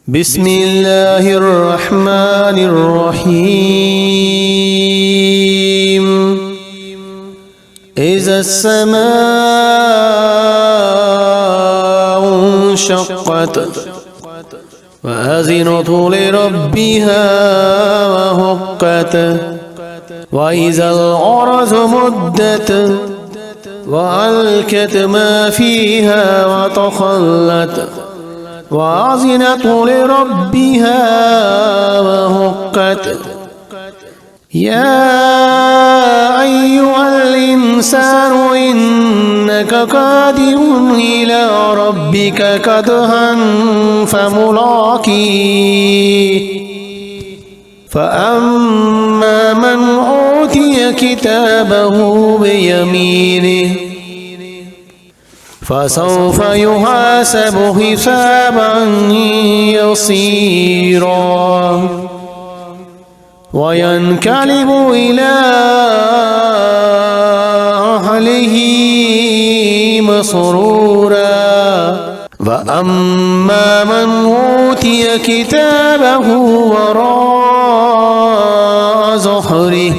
بسم الله الرحمن الرحيم إذا السماء انشقت وأذنت لربها وحقت وإذا الأرض مدت وألقت ما فيها وتخلت وأذنت لربها وحقت يا أيها الإنسان إنك قادر إلى ربك كدحا فملاقيه فأما من أوتي كتابه بيمينه فسوف يحاسب حسابا يسيرا وينقلب إلى أهله مسرورا وأما من أوتي كتابه وراء ظهره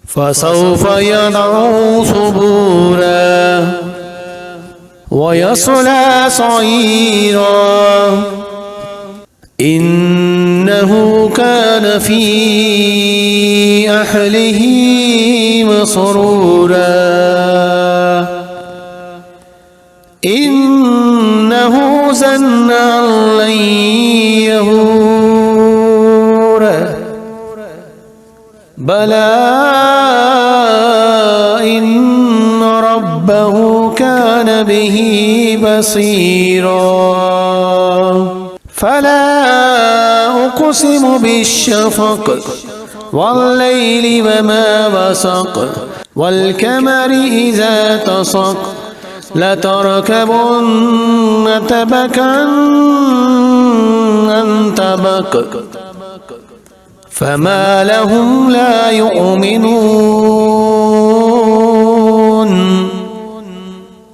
فسوف يدعو ثبورا ويصلى سعيرا إنه كان في أهله مسرورا إنه ظن أن لن يحور بلى إن ربه كان به بصيرا فلا أقسم بالشفق والليل وما وسق والقمر إذا اتسق لتركبن طبقا عن طبق فما لهم لا يؤمنون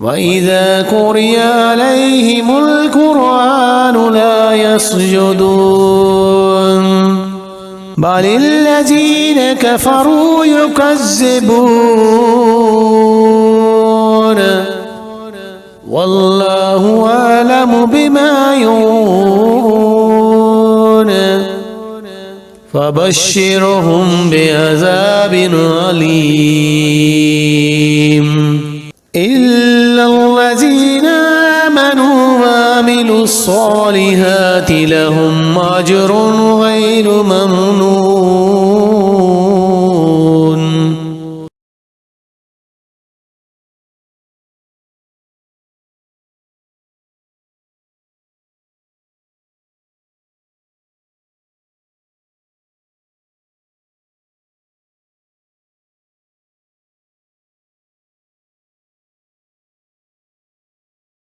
وإذا قرئ عليهم القرآن لا يسجدون بل الذين كفروا يكذبون والله أعلم بما يوعون فبشرهم بعذاب أليم إلا الذين آمنوا وعملوا الصالحات لهم أجر غير ممنون